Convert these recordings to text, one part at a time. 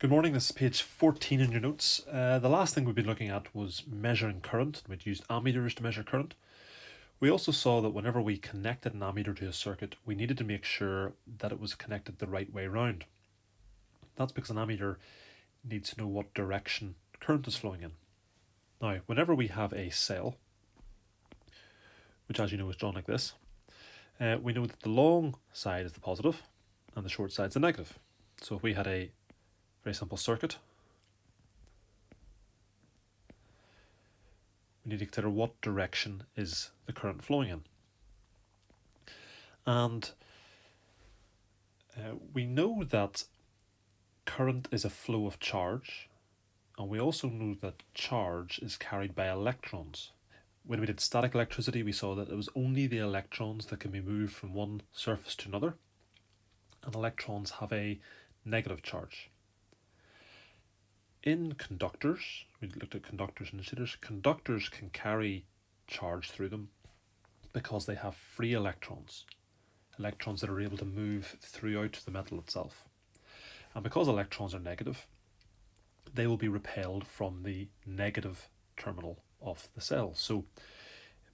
Good morning, this is page 14 in your notes. The last thing we've been looking at was measuring current. We'd used ammeters to measure current. We also saw that whenever we connected an ammeter to a circuit, we needed to make sure that it was connected the right way round. That's because an ammeter needs to know what direction current is flowing in. Now, whenever we have a cell, which as you know is drawn like this, we know that the long side is the positive and the short side is the negative. So if we had a very simple circuit, we need to consider what direction is the current flowing in. And we know that current is a flow of charge, and we also know that charge is carried by electrons. When we did static electricity, we saw that it was only the electrons that can be moved from one surface to another, and electrons have a negative charge. In conductors, we looked at conductors and insulators. Conductors can carry charge through them because they have free electrons that are able to move throughout the metal itself. And because electrons are negative, they will be repelled from the negative terminal of the cell. So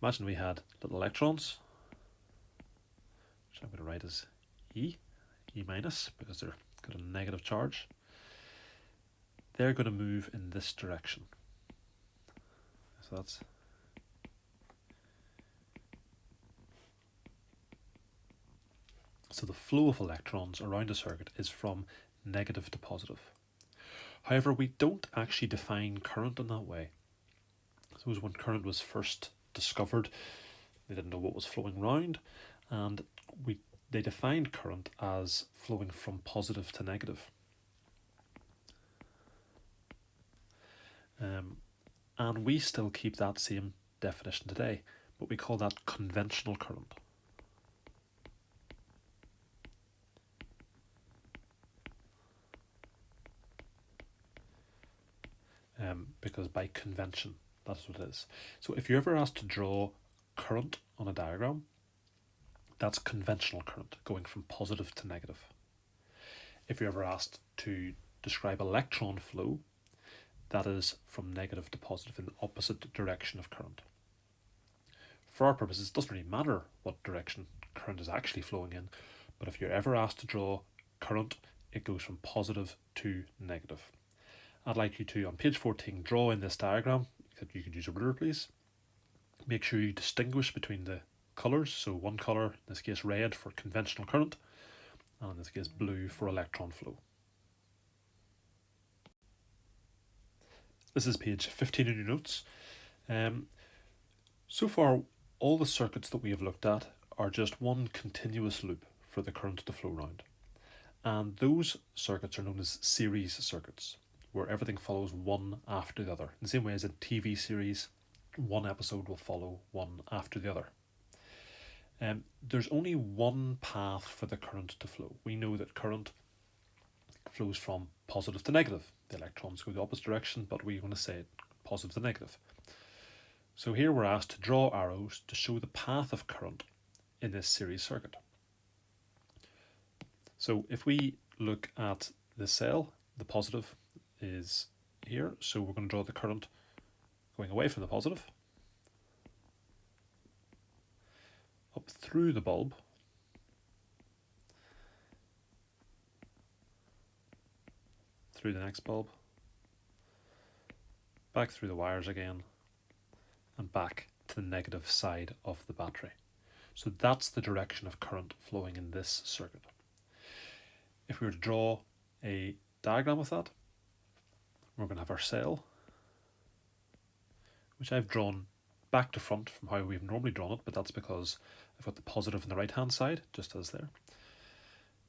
imagine we had little electrons, which I'm going to write as E minus, because they're got a negative charge. They're going to move in this direction. So that's the flow of electrons around a circuit is from negative to positive. However, we don't actually define current in that way. So when current was first discovered, they didn't know what was flowing round, and they defined current as flowing from positive to negative. And we still keep that same definition today, but we call that conventional current. Because by convention, that's what it is. So if you're ever asked to draw current on a diagram, that's conventional current, going from positive to negative. If you're ever asked to describe electron flow, that is from negative to positive in the opposite direction of current. For our purposes, it doesn't really matter what direction current is actually flowing in, but if you're ever asked to draw current, it goes from positive to negative. I'd like you to, on page 14, draw in this diagram, except you can use a ruler please. Make sure you distinguish between the colours, so one colour, in this case red, for conventional current, and in this case blue for electron flow. This is page 15 in your notes. So far, all the circuits that we have looked at are just one continuous loop for the current to flow round. And those circuits are known as series circuits, where everything follows one after the other. In the same way as a TV series, one episode will follow one after the other. There's only one path for the current to flow. We know that current flows from positive to negative. The electrons go the opposite direction, but we're going to say positive to negative. So here we're asked to draw arrows to show the path of current in this series circuit. So if we look at the cell, the positive is here, so we're going to draw the current going away from the positive, up through the bulb, through the next bulb, back through the wires again, and back to the negative side of the battery. So that's the direction of current flowing in this circuit. If we were to draw a diagram of that, we're going to have our cell, which I've drawn back to front from how we've normally drawn it, but that's because I've got the positive on the right hand side, just as there.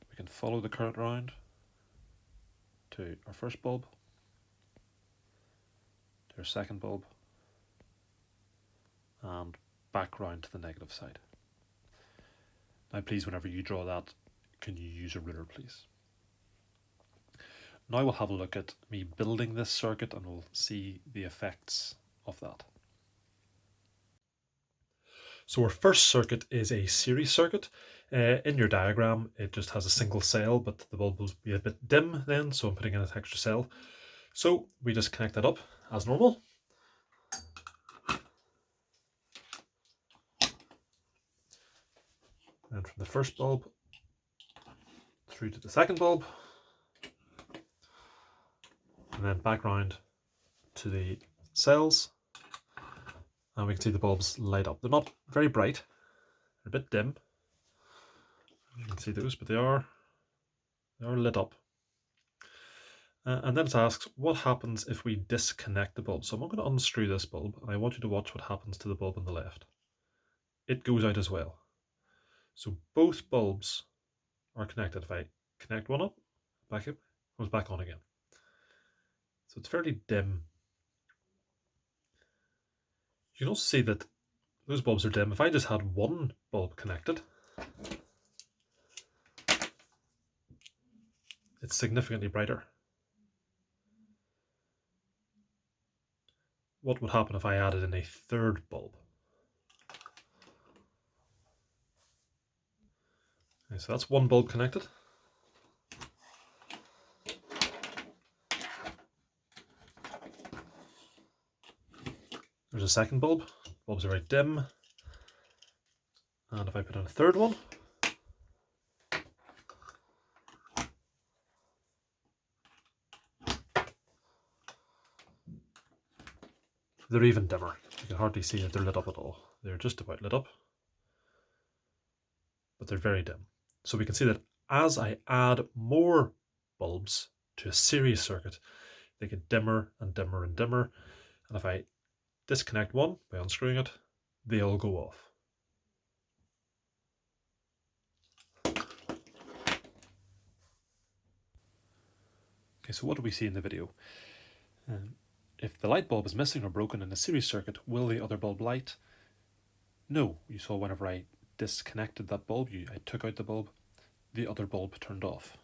We can follow the current round to our first bulb, to our second bulb, and back round to the negative side. Now please, whenever you draw that, can you use a ruler please? Now we'll have a look at me building this circuit and we'll see the effects of that. So our first circuit is a series circuit. In your diagram, it just has a single cell, but the bulb will be a bit dim then, so I'm putting in an extra cell. So we just connect that up as normal. And from the first bulb through to the second bulb, and then back round to the cells, and we can see the bulbs light up. They're not very bright, they're a bit dim. You can see those, but they are lit up. And then it asks, what happens if we disconnect the bulb? So I'm going to unscrew this bulb, and I want you to watch what happens to the bulb on the left. It goes out as well. So both bulbs are connected. If I connect one up, back up, comes back on again. So it's fairly dim. You can also see that those bulbs are dim. If I just had one bulb connected, it's significantly brighter. What would happen if I added in a third bulb? Okay, so that's one bulb connected. There's a second bulb. Bulbs are very dim. And if I put in a third one, they're even dimmer. You can hardly see that they're lit up at all. They're just about lit up, but they're very dim. So we can see that as I add more bulbs to a series circuit, they get dimmer and dimmer and dimmer. And if I disconnect one by unscrewing it, they all go off. Okay, so what do we see in the video? If the light bulb is missing or broken in a series circuit, will the other bulb light? No. You saw whenever I disconnected that bulb, I took out the bulb, the other bulb turned off.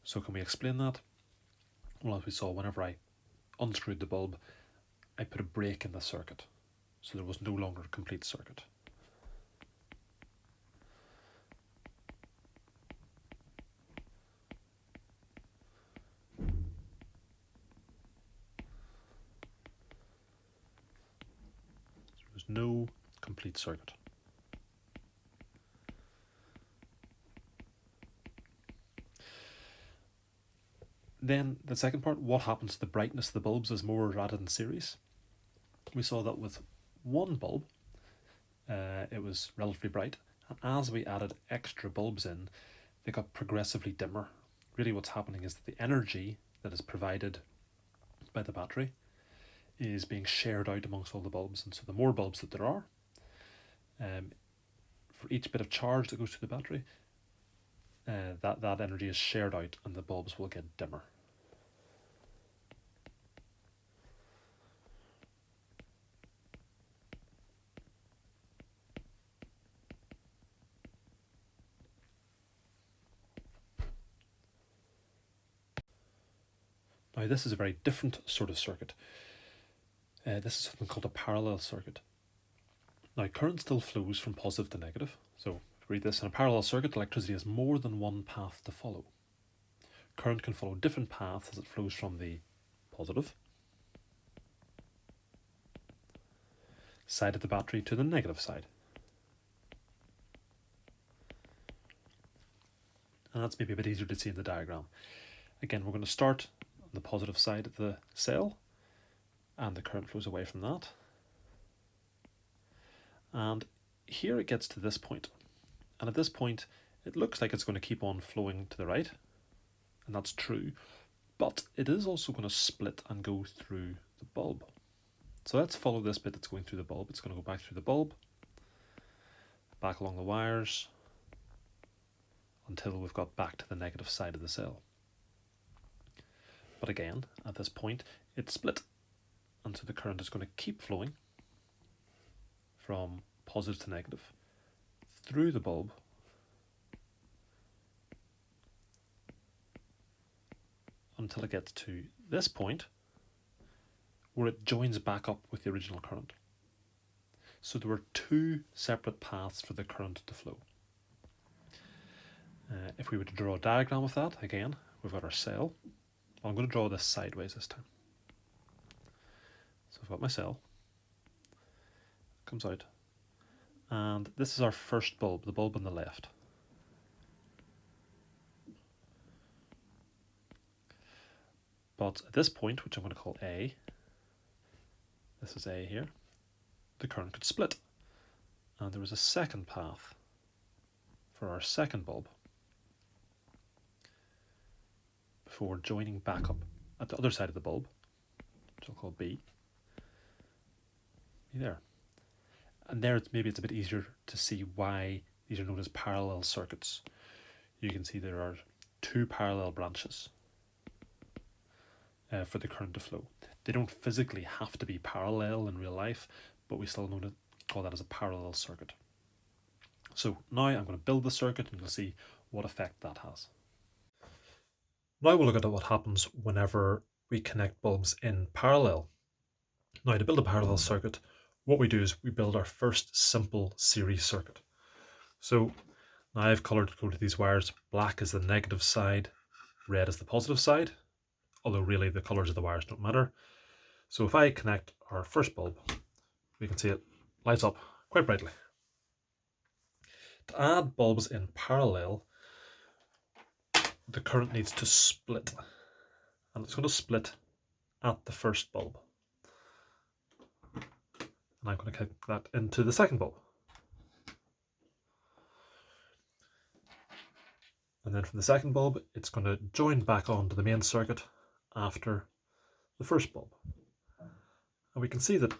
So can we explain that? Well, as we saw, whenever I unscrewed the bulb, I put a break in the circuit, so there was no longer a complete circuit. There's no complete circuit. Then the second part, what happens to the brightness of the bulbs as more are added in series? We saw that with one bulb, it was relatively bright, and as we added extra bulbs in, they got progressively dimmer. Really what's happening is that the energy that is provided by the battery is being shared out amongst all the bulbs, and so the more bulbs that there are, for each bit of charge that goes to the battery, that energy is shared out and the bulbs will get dimmer. Now this is a very different sort of circuit. This is something called a parallel circuit. Now current still flows from positive to negative, so if we read this, in a parallel circuit, electricity has more than one path to follow. Current can follow different paths as it flows from the positive side of the battery to the negative side. And that's maybe a bit easier to see in the diagram. Again, we're going to start on the positive side of the cell, and the current flows away from that. And here it gets to this point. And at this point, it looks like it's going to keep on flowing to the right, and that's true, but it is also going to split and go through the bulb. So let's follow this bit that's going through the bulb. It's going to go back through the bulb, back along the wires, until we've got back to the negative side of the cell. But again, at this point, it's split, and so the current is going to keep flowing from positive to negative through the bulb until it gets to this point where it joins back up with the original current. So there were two separate paths for the current to flow. If we were to draw a diagram of that, again, we've got our cell. Well, I'm going to draw this sideways this time. So I've got my cell, comes out, and this is our first bulb, the bulb on the left. But at this point, which I'm going to call A, this is A here, the current could split. And there was a second path for our second bulb before joining back up at the other side of the bulb, which I'll call B. There. And there maybe it's a bit easier to see why these are known as parallel circuits. You can see there are two parallel branches for the current to flow. They don't physically have to be parallel in real life, but we still call that as a parallel circuit. So now I'm going to build the circuit and you'll see what effect that has. Now we'll look at what happens whenever we connect bulbs in parallel. Now to build a parallel circuit, what we do is we build our first simple series circuit. So now I've color-coded these wires. Black is the negative side, red is the positive side, although really the colors of the wires don't matter. So if I connect our first bulb, we can see it lights up quite brightly. To add bulbs in parallel, the current needs to split, and it's going to split at the first bulb. And I'm going to connect that into the second bulb. And then from the second bulb, it's going to join back onto the main circuit after the first bulb. And we can see that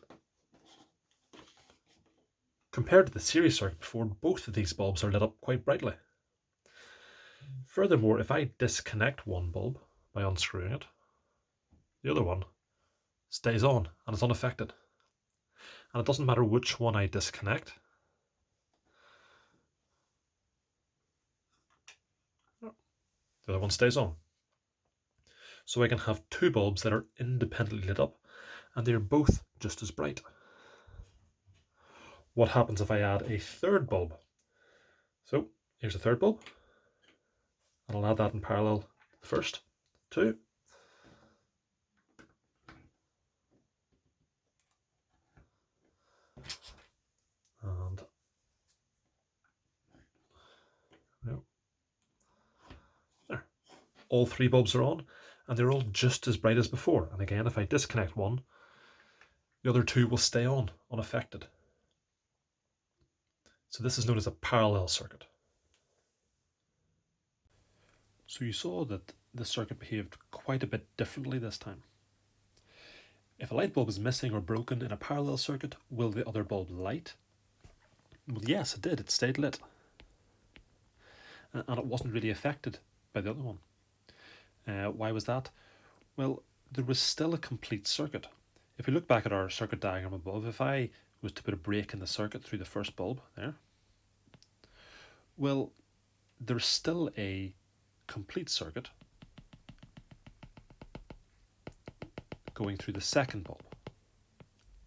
compared to the series circuit before, both of these bulbs are lit up quite brightly. Furthermore, if I disconnect one bulb by unscrewing it, the other one stays on and is unaffected. And it doesn't matter which one I disconnect. The other one stays on. So I can have two bulbs that are independently lit up and they're both just as bright. What happens if I add a third bulb? So here's a third bulb. And I'll add that in parallel to the first two. And there. All three bulbs are on and they're all just as bright as before. And again, if I disconnect one, the other two will stay on unaffected. So this is known as a parallel circuit. So you saw that the circuit behaved quite a bit differently this time. If a light bulb is missing or broken in a parallel circuit, will the other bulb light? Well, yes, it did. It stayed lit. And it wasn't really affected by the other one. Why was that? Well, there was still a complete circuit. If we look back at our circuit diagram above, if I was to put a break in the circuit through the first bulb there, well, there's still a complete circuit going through the second bulb.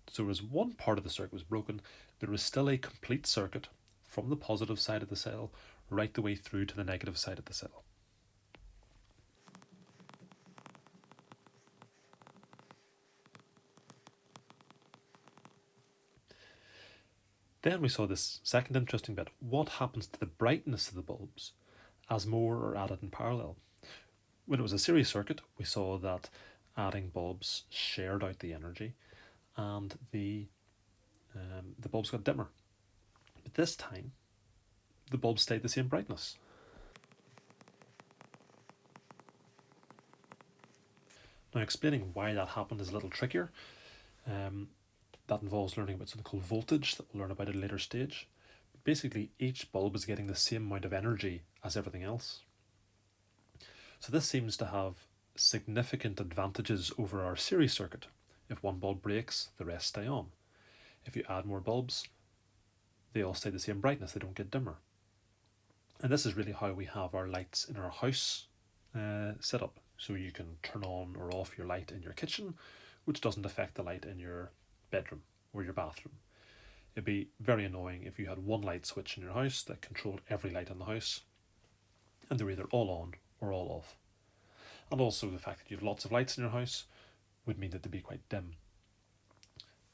So as one part of the circuit was broken, there was still a complete circuit from the positive side of the cell right the way through to the negative side of the cell. Then we saw this second interesting bit. What happens to the brightness of the bulbs as more are added in parallel? When it was a series circuit, we saw that adding bulbs shared out the energy and the bulbs got dimmer. But this time, the bulbs stayed the same brightness. Now explaining why that happened is a little trickier. That involves learning about something called voltage that we'll learn about at a later stage. But basically, each bulb is getting the same amount of energy as everything else. So this seems to have significant advantages over our series circuit. If one bulb breaks, the rest stay on. If you add more bulbs, they all stay the same brightness, they don't get dimmer. And this is really how we have our lights in our house set up. So you can turn on or off your light in your kitchen, which doesn't affect the light in your bedroom or your bathroom. It'd be very annoying if you had one light switch in your house that controlled every light in the house, and they're either all on or all off. And also the fact that you have lots of lights in your house would mean that they'd be quite dim.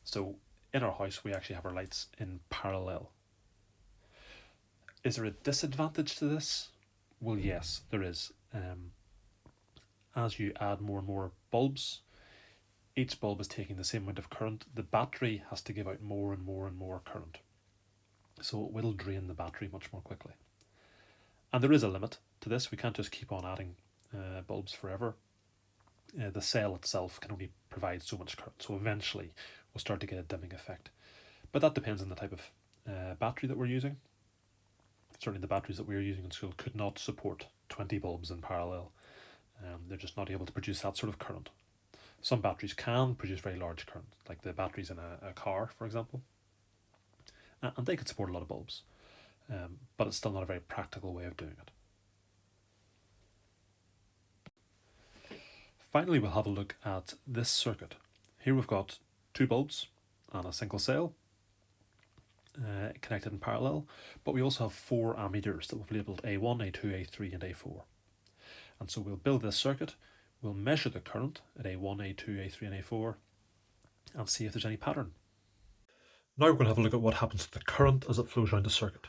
So in our house, we actually have our lights in parallel. Is there a disadvantage to this? Well, yes, there is. As you add more and more bulbs, each bulb is taking the same amount of current. The battery has to give out more and more and more current. So it will drain the battery much more quickly. And there is a limit to this. We can't just keep on adding bulbs forever. The cell itself can only provide so much current. So eventually we'll start to get a dimming effect. But that depends on the type of battery that we're using. Certainly the batteries that we were using in school could not support 20 bulbs in parallel. They're just not able to produce that sort of current. Some batteries can produce very large current, like the batteries in a car, for example. And they could support a lot of bulbs. But it's still not a very practical way of doing it. Finally, we'll have a look at this circuit. Here we've got 2 bulbs and a single cell connected in parallel, but we also have 4 ammeters that we've labelled A1, A2, A3 and A4. And so we'll build this circuit, we'll measure the current at A1, A2, A3 and A4 and see if there's any pattern. Now we're going to have a look at what happens to the current as it flows around the circuit.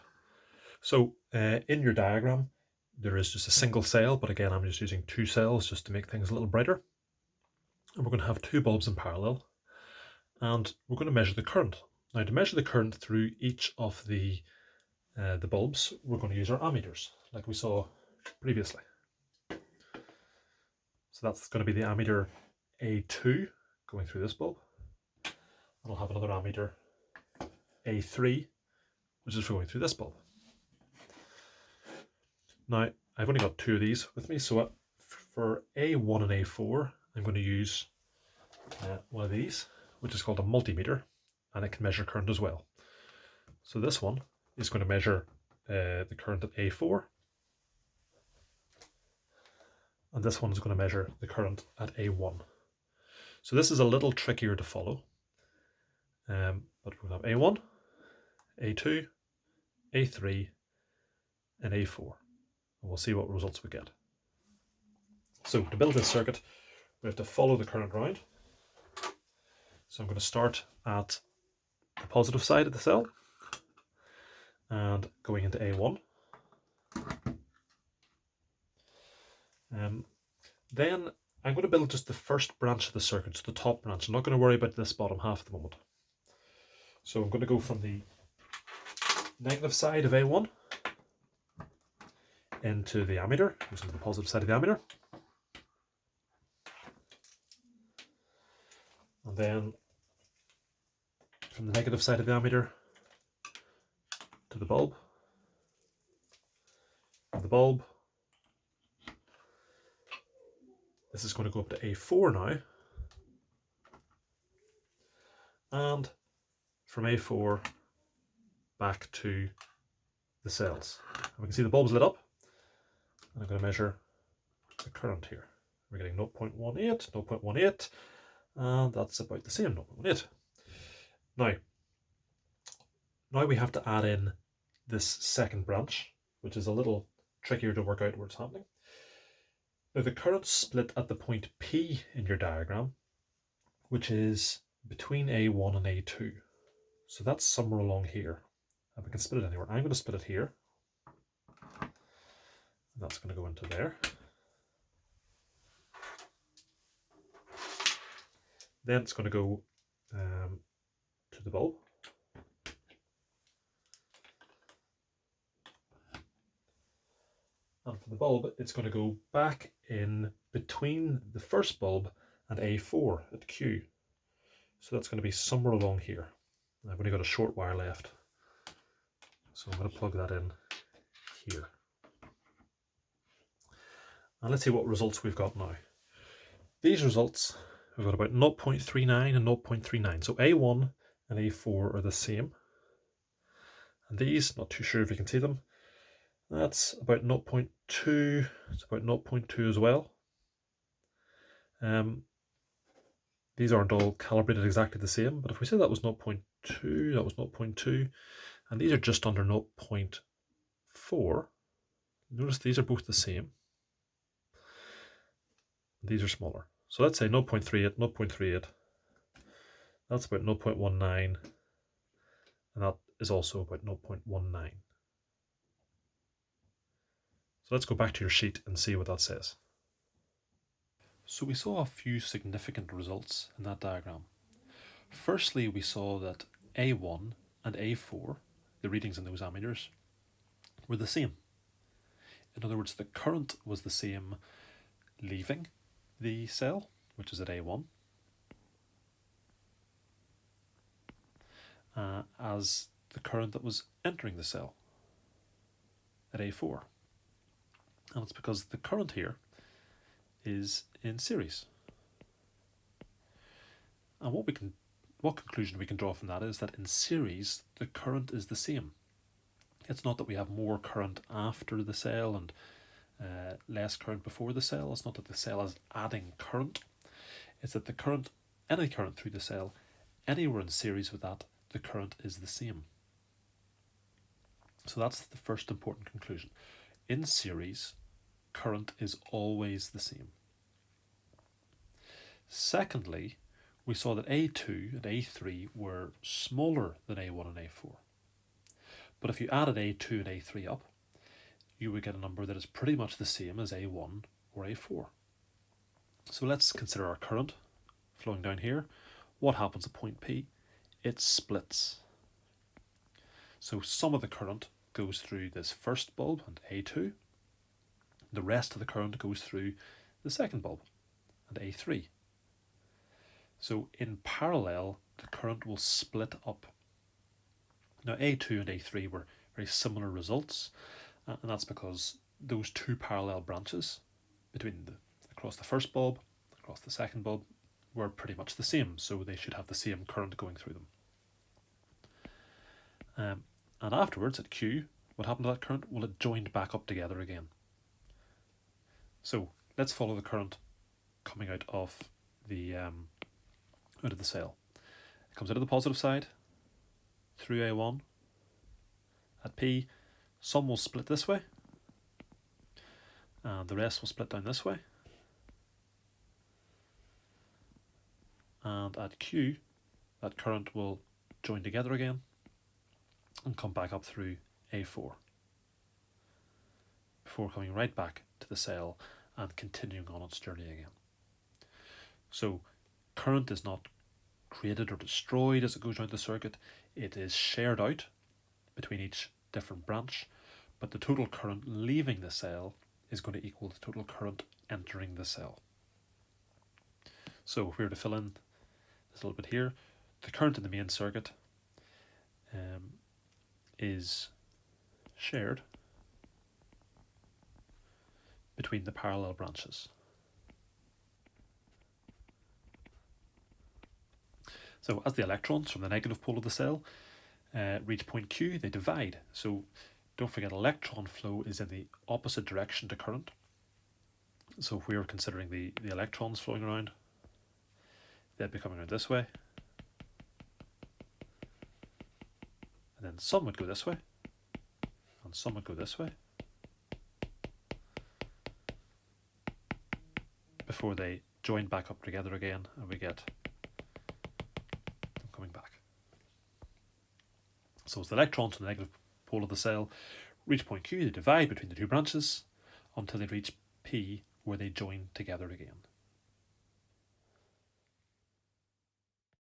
So in your diagram, there is just a single cell, but again, I'm just using 2 cells just to make things a little brighter. And we're going to have 2 bulbs in parallel, and we're going to measure the current. Now, to measure the current through each of the bulbs, we're going to use our ammeters, like we saw previously. So that's going to be the ammeter A2 going through this bulb, and I'll have another ammeter A3, which is going through this bulb. Now, I've only got 2 of these with me, so for A1 and A4, I'm going to use one of these, which is called a multimeter, and it can measure current as well. So this one is going to measure the current at A4, and this one is going to measure the current at A1. So this is a little trickier to follow, but we're going to have A1, A2, A3, and A4. And we'll see what results we get. So to build this circuit, we have to follow the current round. So I'm going to start at the positive side of the cell and going into A1. Then I'm going to build just the first branch of the circuit, so the top branch. I'm not going to worry about this bottom half at the moment. So I'm going to go from the negative side of A1 into the ammeter, goes into the positive side of the ammeter. And then from the negative side of the ammeter to the bulb. From the bulb, this is going to go up to A4 now. And from A4 back to the cells. And we can see the bulb's lit up. And I'm going to measure the current here. We're getting 0.18, 0.18, and that's about the same, 0.18. Now we have to add in this second branch, which is a little trickier to work out where it's happening. Now the current's split at the point P in your diagram, which is between A1 and A2. So that's somewhere along here. And we can split it anywhere. I'm going to split it here. And that's going to go into there. Then it's going to go to the bulb. And for the bulb, it's going to go back in between the first bulb and A4 at Q. So that's going to be somewhere along here. I've only got a short wire left. So I'm going to plug that in here. And let's see what results we've got now. These results, we've got about 0.39 and 0.39. So A1 and A4 are the same. And these, not too sure if you can see them, that's about 0.2, it's about 0.2 as well. These aren't all calibrated exactly the same, but if we say that was 0.2 0.2, that was 0.2, and these are just under 0.4. Notice these are both the same. These are smaller. So let's say 0.38, 0.38. That's about 0.19, and that is also about 0.19. So let's go back to your sheet and see what that says. So we saw a few significant results in that diagram. Firstly, we saw that A1 and A4, the readings in those ammeters, were the same. In other words, the current was the same leaving the cell, which is at A1, as the current that was entering the cell at A4. And it's because the current here is in series. And what conclusion we can draw from that is that in series, the current is the same. It's not that we have more current after the cell and less current before the cell. It's not that the cell is adding current. It's that the current, any current through the cell, anywhere in series with that, the current is the same. So that's the first important conclusion. In series, current is always the same. Secondly, we saw that A2 and A3 were smaller than A1 and A4. But if you added A2 and A3 up, you would get a number that is pretty much the same as A1 or A4. So let's consider our current flowing down here. What happens at point P? It splits. So some of the current goes through this first bulb and A2. The rest of the current goes through the second bulb and A3. So in parallel, the current will split up. Now A2 and A3 were very similar results, and that's because those two parallel branches across the first bulb, across the second bulb, were pretty much the same, so they should have the same current going through them. And afterwards, at Q, what happened to that current? Well, it joined back up together again. So let's follow the current coming out of the cell. It comes out of the positive side through A1. At P, some will split this way, and the rest will split down this way. And at Q, that current will join together again and come back up through A4 before coming right back to the cell and continuing on its journey again. So current is not created or destroyed as it goes around the circuit. It is shared out between each different branch, but the total current leaving the cell is going to equal the total current entering the cell. So if we were to fill in this little bit here, the current in the main circuit is shared between the parallel branches. So as the electrons from the negative pole of the cell reach point Q, they divide. So don't forget, electron flow is in the opposite direction to current. So if we were considering the electrons flowing around, they'd be coming around this way. And then some would go this way, and some would go this way, before they join back up together again, and we get them coming back. So as the electrons from the negative pole of the cell reach point Q, they divide between the two branches until they reach P, where they join together again.